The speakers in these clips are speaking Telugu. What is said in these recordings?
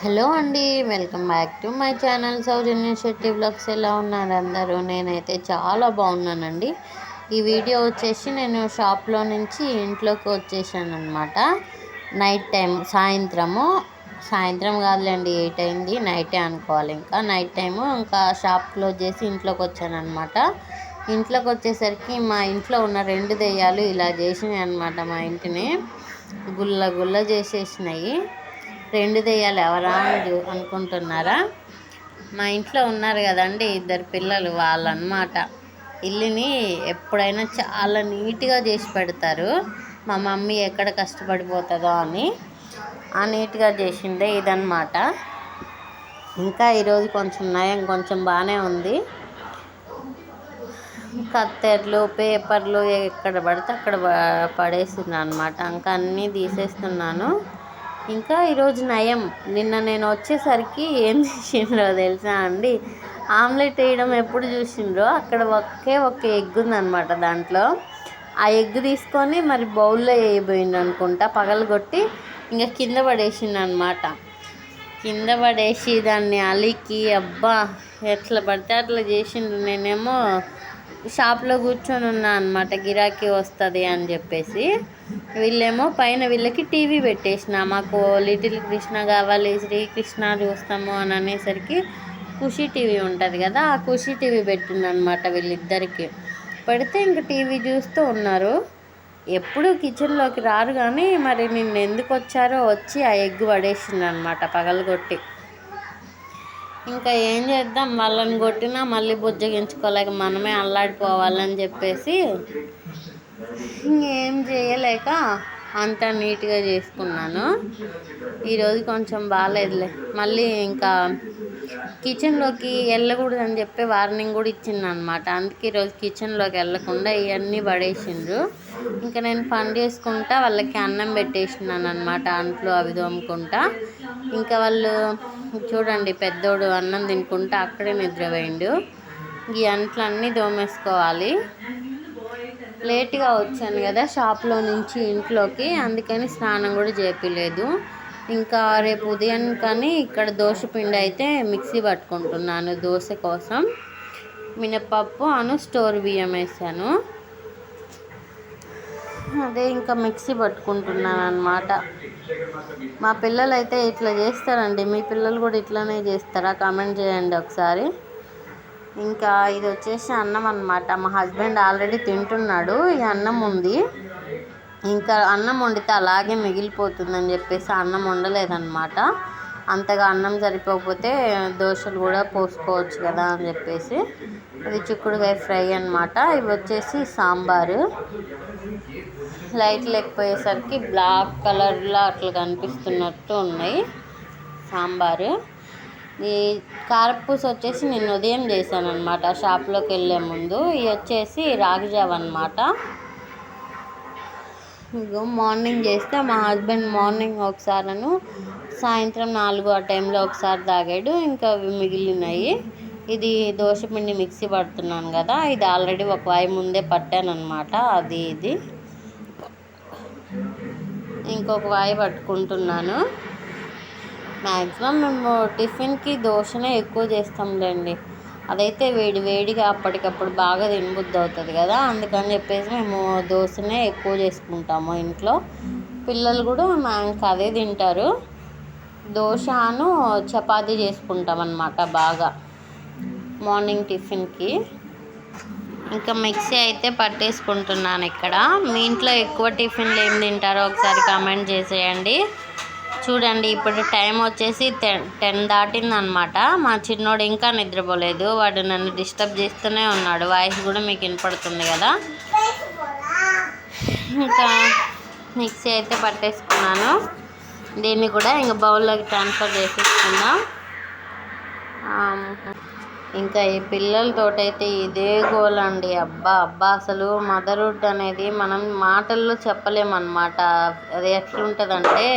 హలో అండి, welcome back to my channel Soujanya Shetty blogs. ఎలా ఉన్నారు అందరూ? నేనైతే చాలా బాగున్నానండి. ఈ వీడియో వచ్చేసి నేను షాప్లో నుంచి ఇంట్లోకి వచ్చేసాను అనమాట. నైట్ టైం, సాయంత్రం కాదులేండి, 8 అయింది. నైటే అనుకోవాలి. ఇంకా నైట్ టైము ఇంకా షాప్ క్లోజ్ చేసి ఇంట్లోకి వచ్చాను అనమాట. ఇంట్లోకి వచ్చేసరికి మా ఇంట్లో ఉన్న 2 దెయ్యాలు ఇలా చేసినాయి అనమాట. మా ఇంటిని గుల్ల గుల్ల చేసేసినాయి. 2 దెయ్యాలు ఎవరా అని అనుకుంటున్నారా? మా ఇంట్లో ఉన్నారు కదండి, 2 పిల్లలు, వాళ్ళన్నమాట. ఇల్లుని ఎప్పుడైనా చాలా నీట్గా చేసి పెడతారు. మా మమ్మీ ఎక్కడ కష్టపడిపోతుందో అని ఆ నీట్గా చేసిందే ఇదన్నమాట. ఇంకా ఈరోజు కొంచెం నయం, కొంచెం బాగానే ఉంది. కత్తెర్లు, పేపర్లు ఎక్కడ పడితే అక్కడ పడేస్తున్నాను అనమాట. ఇంకా అన్నీ తీసేస్తున్నాను. ఇంకా ఈరోజు నయం. నిన్న నేను వచ్చేసరికి ఏం చేసిండ్రో తెలుసా అండి? ఆమ్లెట్ వేయడం ఎప్పుడు చూసిండ్రో, అక్కడ ఒక్క ఎగ్ ఉందన్నమాట. దాంట్లో ఆ ఎగ్ తీసుకొని మరి బౌల్లో వేయబోయింది అనుకుంటా, పగలగొట్టి ఇంకా కింద పడేసిండు అనమాట. కింద పడేసి దాన్ని అలికి అబ్బా ఎట్లా పడితే అట్లా చేసిండ్రు. నేనేమో షాప్లో కూర్చొని ఉన్నా అనమాట, గిరాకీ వస్తుంది అని చెప్పేసి. వీళ్ళేమో పైన వీళ్ళకి టీవీ పెట్టేసిన. మాకు లిటిల్ కృష్ణ కావాలి, శ్రీకృష్ణ చూస్తాము అని అనేసరికి ఖుషి టీవీ ఉంటుంది కదా, ఆ ఖుషి టీవీ పెట్టిందనమాట వీళ్ళిద్దరికి. పెడితే ఇంక టీవీ చూస్తూ ఉన్నారు. ఎప్పుడు కిచెన్లోకి రారు కానీ మరి నిన్న ఎందుకు వచ్చారో వచ్చి ఆ ఎగ్ పడేసింది అనమాట, పగలగొట్టి. ఇంకా ఏం చేద్దాం, వాళ్ళని కొట్టినా మళ్ళీ బుజ్జగించుకోలేక మనమే అల్లాడిపోవాలని చెప్పేసి ఇంకేం చేయలేక అంతా నీట్గా చేసుకున్నాను. ఈరోజు కొంచెం బాగాలేదులే. మళ్ళీ ఇంకా కిచెన్లోకి వెళ్ళకూడదని చెప్పి వార్నింగ్ కూడా ఇచ్చింది అనమాట. అందుకే ఈరోజు కిచెన్లోకి వెళ్ళకుండా ఇవన్నీ పడేసిండ్రు. ఇంకా నేను పని చేసుకుంటా వాళ్ళకి అన్నం పెట్టేసినాను అనమాట, అంట్లు అవి తోముకుంటా. ఇంకా వాళ్ళు చూడండి, పెద్దోడు అన్నం తినుకుంటా అక్కడే నిద్రపోయిండు. ఈ అంట్లన్నీ తోమేసుకోవాలి. లేట్గా వచ్చాను కదా షాప్లో నుంచి ఇంట్లోకి, అందుకని స్నానం కూడా చేపిలేదు. ఇంకా రేపు ఉదయం కానీ ఇక్కడ దోశ పిండి అయితే మిక్సీ పట్టుకుంటున్నాను దోశ కోసం. మినపప్పు స్టోర్ బియ్యం వేసాను, అదే ఇంకా మిక్సీ పట్టుకుంటున్నాను అనమాట. మా పిల్లలు అయితే ఇట్లా చేస్తారండి. మీ పిల్లలు కూడా ఇట్లానే చేస్తారా? కామెంట్ చేయండి ఒకసారి. ఇంకా ఇది వచ్చేసి అన్నం అనమాట. మా హస్బెండ్ ఆల్రెడీ తింటున్నాడు. ఈ అన్నం ఉంది. ఇంకా అన్నం వండితే అలాగే మిగిలిపోతుందని చెప్పేసి అన్నం వండలేదన్నమాట. అంతగా అన్నం సరిపోకపోతే దోశలు కూడా పోసుకోవచ్చు కదా అని చెప్పేసి. ఇది చిక్కుడుకాయ ఫ్రై అనమాట. ఇవి వచ్చేసి సాంబారు. లైట్ లేకపోయేసరికి బ్లాక్ కలర్లో అట్లా కనిపిస్తున్నట్టు ఉన్నాయి సాంబారు. ఈ కారపూస వచ్చేసి నేను ఉదయం చేశాను అనమాట, షాప్లోకి వెళ్ళే ముందు. ఇవి వచ్చేసి రాగిజావ అనమాట. ఇగో మార్నింగ్ చేస్తే మా హస్బెండ్ మార్నింగ్ ఒకసారి, సాయంత్రం 4 ఆ టైంలో ఒకసారి తాగాడు. ఇంకా అవి మిగిలినాయి. ఇది దోశపిండి మిక్సీ పడుతున్నాను కదా, ఇది ఆల్రెడీ ఒక వాయి ముందే పట్టాను అనమాట. అది ఇది ఇంకొక వాయి పట్టుకుంటున్నాను. మ్యాక్సిమం మేము టిఫిన్కి దోశనే ఎక్కువ చేస్తాంలేండి. అదైతే వేడిగా అప్పటికప్పుడు బాగా తినబుద్ధి అవుతుంది కదా, అందుకని చెప్పేసి మేము దోశనే ఎక్కువ చేసుకుంటాము ఇంట్లో. పిల్లలు కూడా ఇంకా అదే తింటారు. దోశను చపాతీ చేసుకుంటాం అన్నమాట బాగా మార్నింగ్ టిఫిన్కి. ఇంకా మిక్సీ అయితే పట్టేసుకుంటున్నాను ఇక్కడ. మీ ఇంట్లో ఎక్కువ టిఫిన్లు ఏం తింటారో ఒకసారి కామెంట్ చేసేయండి. చూడండి, ఇప్పుడు టైం వచ్చేసి 10 దాటిందనమాట. మా చిన్నోడు ఇంకా నిద్రపోలేదు. వాడు నన్ను డిస్టర్బ్ చేస్తూనే ఉన్నాడు. వాయిస్ కూడా మీకు వినపడుతుంది కదా. ఇంకా మిక్సీ అయితే పట్టేసుకున్నాను. దీన్ని కూడా ఇంకా బౌల్లోకి ట్రాన్స్ఫర్ చేసేసుకుందాం. ఇంకా ఈ పిల్లలతోటైతే ఇదే గోలండి. అబ్బా అసలు మదర్హుడ్ అనేది మనం మాటల్లో చెప్పలేమన్నమాట. అది ఎట్లుంటుందంటే,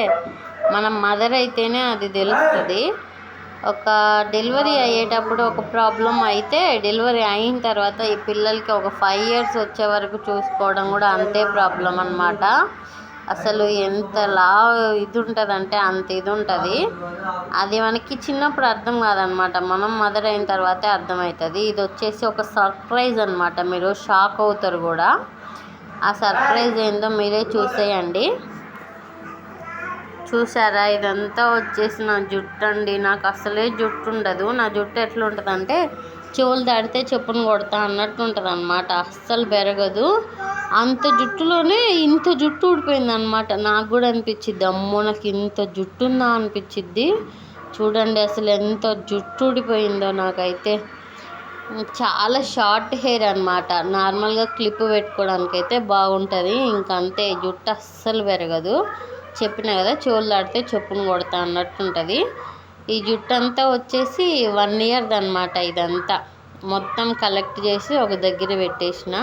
మనం మదర్ అయితేనే అది తెలుస్తుంది. ఒక డెలివరీ అయ్యేటప్పుడు ఒక ప్రాబ్లం అయితే, డెలివరీ అయిన తర్వాత ఈ పిల్లలకి ఒక 5 years వచ్చే వరకు చూసుకోవడం కూడా అంతే ప్రాబ్లం అన్నమాట. అసలు ఎంతలా ఇది ఉంటుందంటే అంత ఇది ఉంటుంది. అది మనకి చిన్నప్పుడు అర్థం కాదనమాట, మనం మదర్ అయిన తర్వాతే అర్థమవుతుంది. ఇది వచ్చేసి ఒక సర్ప్రైజ్ అనమాట, మీరు షాక్ అవుతారు కూడా. ఆ సర్ప్రైజ్ ఏందో మీరే చూసేయండి. చూసారా, ఇదంతా వచ్చేసి నా జుట్టు అండి. నాకు అసలే జుట్టు ఉండదు. నా జుట్టు ఎట్లా ఉంటుంది అంటే చెవులు దాడితే చెప్పును కొడతా అన్నట్టు ఉంటుంది అనమాట. అస్సలు పెరగదు. అంత జుట్టులోనే ఇంత జుట్టు ఊడిపోయింది అనమాట. నాకు కూడా అనిపించిద్ది, అమ్మో నాకు ఇంత జుట్టు ఉందా అనిపించిద్ది. చూడండి అసలు ఎంత జుట్టు ఊడిపోయిందో. నాకైతే చాలా షార్ట్ హెయిర్ అనమాట. నార్మల్గా క్లిప్ పెట్టుకోవడానికి అయితే బాగుంటుంది. ఇంకంతే, జుట్టు అస్సలు పెరగదు. చెప్పిన కదా, చెవులు దాడితే చెప్పును కొడతా అన్నట్టు ఉంటుంది. ఈ జుట్టు అంతా వచ్చేసి 1 ఇయర్ది అనమాట. ఇదంతా మొత్తం కలెక్ట్ చేసి ఒక దగ్గర పెట్టేసిన.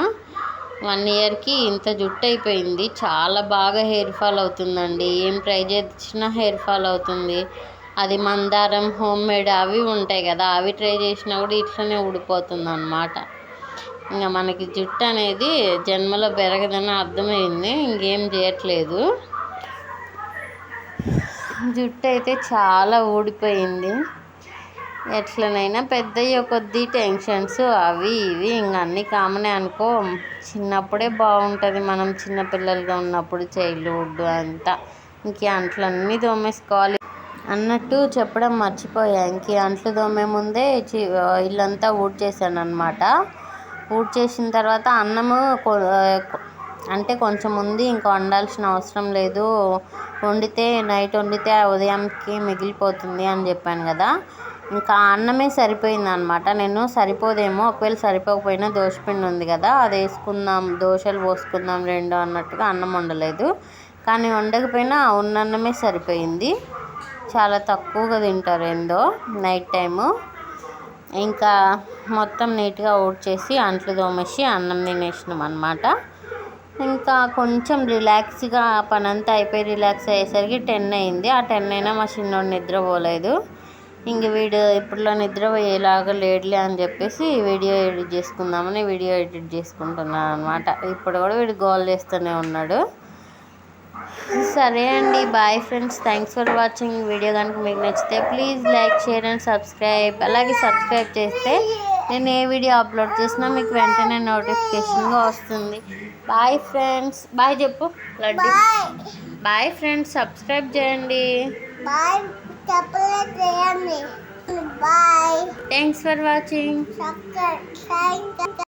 1 ఇయర్కి ఇంత జుట్టు అయిపోయింది. చాలా బాగా హెయిర్ ఫాల్ అవుతుందండి. ఏం ట్రై చేసినా హెయిర్ ఫాల్ అవుతుంది. అది మందారం, హోమ్ మేడ్ అవి ఉంటాయి కదా, అవి ట్రై చేసినా కూడా ఇట్లనే ఊడిపోతుంది అనమాట. ఇంకా మనకి జుట్టు అనేది జన్మలో పెరగదని అర్థమైంది. ఇంకేం చేయట్లేదు. జుట్టు అయితే చాలా ఊడిపోయింది. ఎట్లనైనా పెద్దయ్యే కొద్దీ టెన్షన్స్ అవి ఇవి ఇంక అన్నీ కామనే అనుకో. చిన్నప్పుడే బాగుంటుంది, మనం చిన్నపిల్లలుగా ఉన్నప్పుడు చైల్డ్హుడ్ అంతా. ఇంక అంట్లన్నీ తోమేసుకోవాలి అన్నట్టు చెప్పడం మర్చిపోయా. ఇంక అంట్లు తోమే ముందే ఇల్లంతా ఊడ్చేసాను అనమాట. ఊడ్చేసిన తర్వాత అన్నము అంటే కొంచెం ఉంది, ఇంకా వండాల్సిన అవసరం లేదు. వండితే నైట్ వండితే ఉదయంకి మిగిలిపోతుంది అని చెప్పాను కదా. ఇంకా అన్నమే సరిపోయింది అనమాట. నేను సరిపోదేమో, ఒకవేళ సరిపోకపోయినా దోశపిండి ఉంది కదా, అది వేసుకుందాం, దోశలు పోసుకుందాం 2 అన్నట్టుగా అన్నం వండలేదు. కానీ వండకపోయినా ఉన్న అన్నమే సరిపోయింది. చాలా తక్కువగా తింటారు ఏందో నైట్ టైము. ఇంకా మొత్తం నీట్గా ఊడ్చేసి అంట్లు తోమేసి అన్నం తినేసినాం అనమాట. ఇంకా కొంచెం రిలాక్స్గా పనంతా అయిపోయి రిలాక్స్ అయ్యేసరికి 10 అయింది. ఆ 10 అయినా మా చిన్నోడు నిద్రపోలేదు. ఇంక వీడు ఇప్పుడులో నిద్రపోయేలాగా లేడులే అని చెప్పేసి వీడియో ఎడిట్ చేసుకుందామని వీడియో ఎడిట్ చేసుకుంటున్నాను అనమాట. ఇప్పుడు కూడా వీడు గోల్ చేస్తూనే ఉన్నాడు. సరే అండి, bye friends. Thanks for watching. Video కనుక మీకు నచ్చితే please like, share and subscribe. అలాగే సబ్స్క్రైబ్ చేస్తే నేను ఏ వీడియో అప్లోడ్ చేసినా మీకు వెంటనే నోటిఫికేషన్గా వస్తుంది. Bye friends. బాయ్ చెప్పు లడ్డు. బాయ్ ఫ్రెండ్స్, సబ్స్క్రైబ్ చేయండి. Thanks for watching.